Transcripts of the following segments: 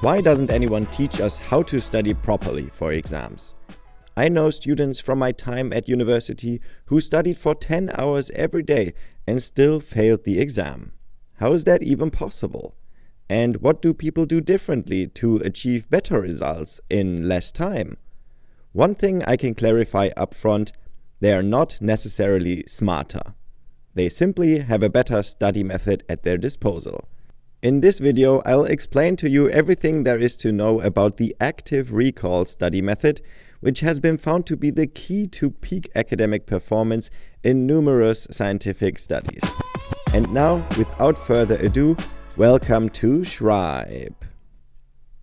Why doesn't anyone teach us how to study properly for exams? I know students from my time at university who studied for 10 hours every day and still failed the exam. How is that even possible? And what do people do differently to achieve better results in less time? One thing I can clarify upfront: they are not necessarily smarter. They simply have a better study method at their disposal. In this video, I'll explain to you everything there is to know about the active recall study method, which has been found to be the key to peak academic performance in numerous scientific studies. And now, without further ado, welcome to shribe.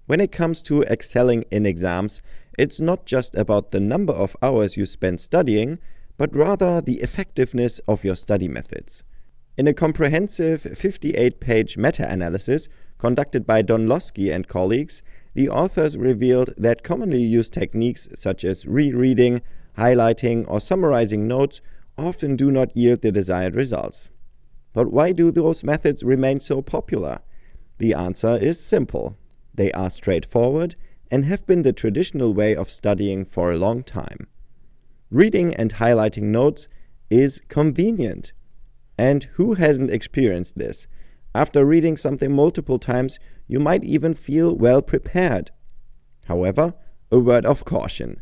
When it comes to excelling in exams, it's not just about the number of hours you spend studying, but rather the effectiveness of your study methods. In a comprehensive 58-page meta-analysis conducted by Donlosky and colleagues, the authors revealed that commonly used techniques such as rereading, highlighting, or summarizing notes often do not yield the desired results. But why do those methods remain so popular? The answer is simple. They are straightforward and have been the traditional way of studying for a long time. Reading and highlighting notes is convenient. And who hasn't experienced this? After reading something multiple times, you might even feel well prepared. However, a word of caution.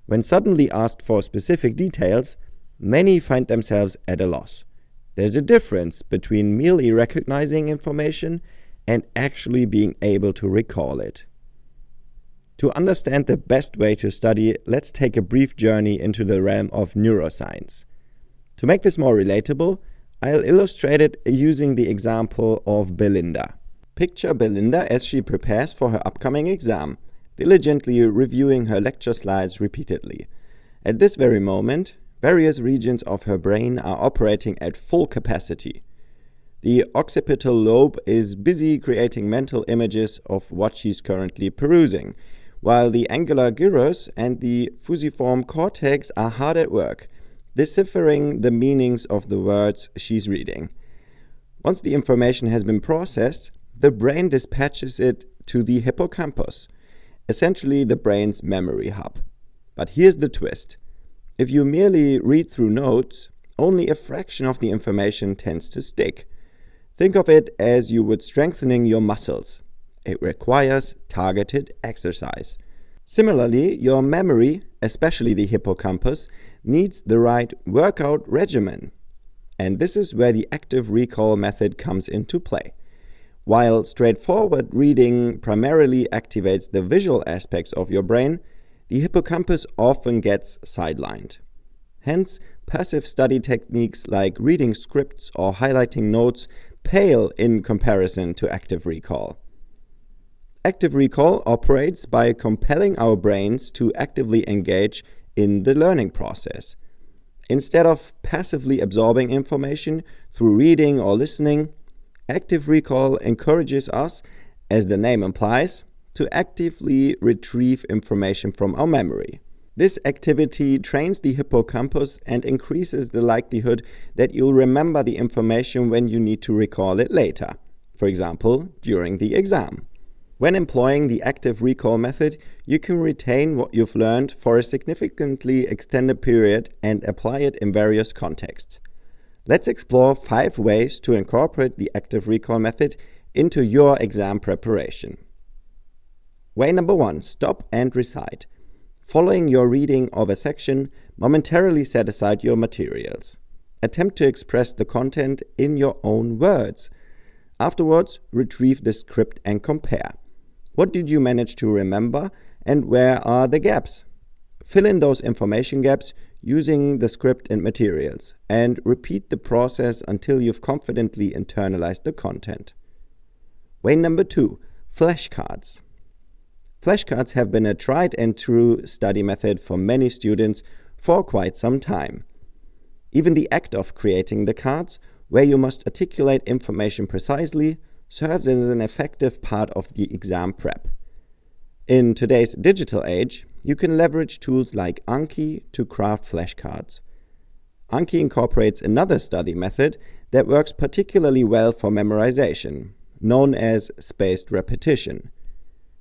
When suddenly asked for specific details, many find themselves at a loss. There's a difference between merely recognizing information and actually being able to recall it. To understand the best way to study, let's take a brief journey into the realm of neuroscience. To make this more relatable, I'll illustrate it using the example of Belinda. Picture Belinda as she prepares for her upcoming exam, diligently reviewing her lecture slides repeatedly. At this very moment, various regions of her brain are operating at full capacity. The occipital lobe is busy creating mental images of what she's currently perusing, while the angular gyrus and the fusiform cortex are hard at work, deciphering the meanings of the words she's reading. Once the information has been processed, the brain dispatches it to the hippocampus, essentially the brain's memory hub. But here's the twist. If you merely read through notes, only a fraction of the information tends to stick. Think of it as you would strengthening your muscles. It requires targeted exercise. Similarly, your memory, especially the hippocampus, needs the right workout regimen. And this is where the active recall method comes into play. While straightforward reading primarily activates the visual aspects of your brain, the hippocampus often gets sidelined. Hence, passive study techniques like reading scripts or highlighting notes pale in comparison to active recall. Active recall operates by compelling our brains to actively engage in the learning process. Instead of passively absorbing information through reading or listening, active recall encourages us, as the name implies, to actively retrieve information from our memory. This activity trains the hippocampus and increases the likelihood that you'll remember the information when you need to recall it later, for example, during the exam. When employing the active recall method, you can retain what you've learned for a significantly extended period and apply it in various contexts. Let's explore 5 ways to incorporate the active recall method into your exam preparation. Way number 1, stop and recite. Following your reading of a section, momentarily set aside your materials. Attempt to express the content in your own words. Afterwards, retrieve the script and compare. What did you manage to remember and where are the gaps? Fill in those information gaps using the script and materials and repeat the process until you've confidently internalized the content. Way number 2, flashcards. Flashcards have been a tried and true study method for many students for quite some time. Even the act of creating the cards, where you must articulate information precisely, serves as an effective part of the exam prep. In today's digital age, you can leverage tools like Anki to craft flashcards. Anki incorporates another study method that works particularly well for memorization, known as spaced repetition.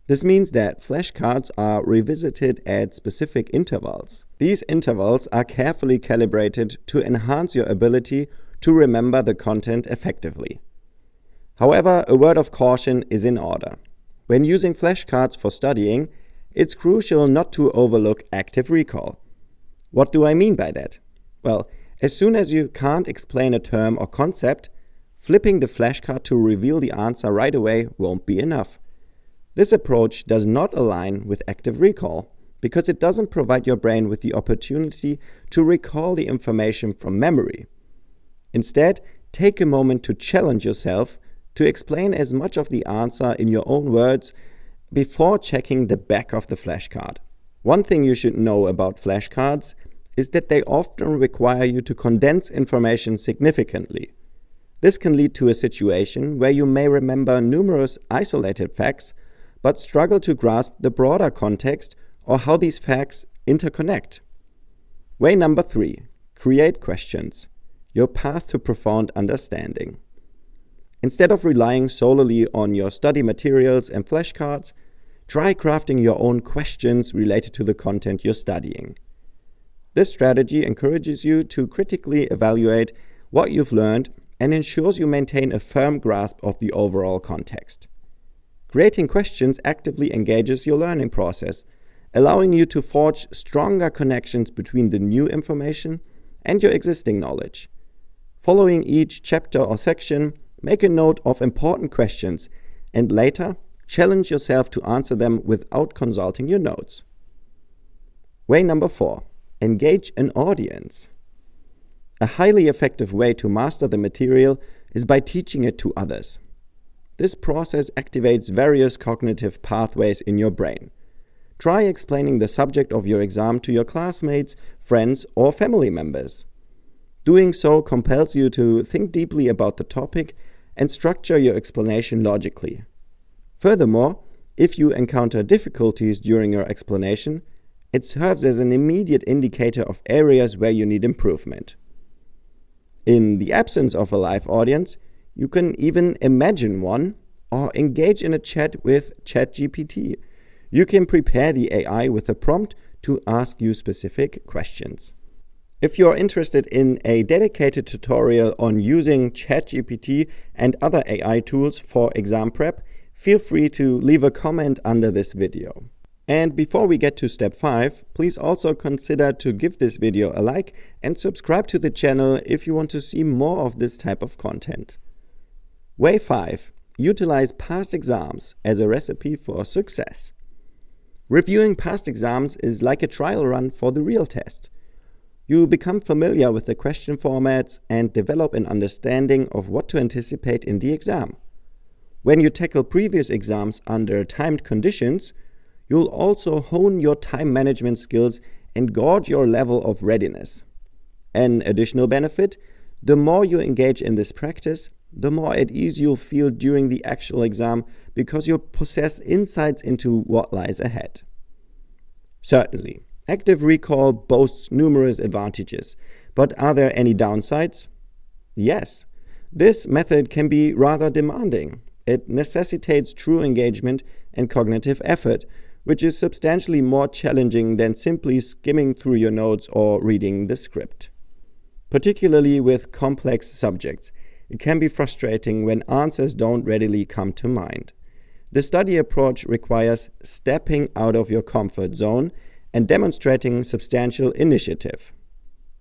This means that flashcards are revisited at specific intervals. These intervals are carefully calibrated to enhance your ability to remember the content effectively. However, a word of caution is in order. When using flashcards for studying, it's crucial not to overlook active recall. What do I mean by that? Well, as soon as you can't explain a term or concept, flipping the flashcard to reveal the answer right away won't be enough. This approach does not align with active recall because it doesn't provide your brain with the opportunity to recall the information from memory. Instead, take a moment to challenge yourself to explain as much of the answer in your own words before checking the back of the flashcard. One thing you should know about flashcards is that they often require you to condense information significantly. This can lead to a situation where you may remember numerous isolated facts but struggle to grasp the broader context or how these facts interconnect. Way number 3, create questions, your path to profound understanding. Instead of relying solely on your study materials and flashcards, try crafting your own questions related to the content you're studying. This strategy encourages you to critically evaluate what you've learned and ensures you maintain a firm grasp of the overall context. Creating questions actively engages your learning process, allowing you to forge stronger connections between the new information and your existing knowledge. Following each chapter or section, make a note of important questions and later challenge yourself to answer them without consulting your notes. Way number 4, engage an audience. A highly effective way to master the material is by teaching it to others. This process activates various cognitive pathways in your brain. Try explaining the subject of your exam to your classmates, friends, or family members. Doing so compels you to think deeply about the topic and structure your explanation logically. Furthermore, if you encounter difficulties during your explanation, it serves as an immediate indicator of areas where you need improvement. In the absence of a live audience, you can even imagine one or engage in a chat with ChatGPT. You can prepare the AI with a prompt to ask you specific questions. If you're interested in a dedicated tutorial on using ChatGPT and other AI tools for exam prep, feel free to leave a comment under this video. And before we get to step 5, please also consider to give this video a like and subscribe to the channel if you want to see more of this type of content. Way 5. Utilize past exams as a recipe for success. Reviewing past exams is like a trial run for the real test. You become familiar with the question formats and develop an understanding of what to anticipate in the exam. When you tackle previous exams under timed conditions, you'll also hone your time management skills and gauge your level of readiness. An additional benefit, the more you engage in this practice, the more at ease you'll feel during the actual exam because you'll possess insights into what lies ahead. Certainly, active recall boasts numerous advantages, but are there any downsides? Yes, this method can be rather demanding. It necessitates true engagement and cognitive effort, which is substantially more challenging than simply skimming through your notes or reading the script. Particularly with complex subjects, it can be frustrating when answers don't readily come to mind. The study approach requires stepping out of your comfort zone and demonstrating substantial initiative.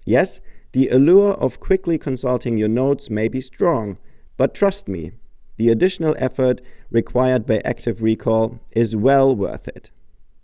Yes, the allure of quickly consulting your notes may be strong, but trust me, the additional effort required by active recall is well worth it.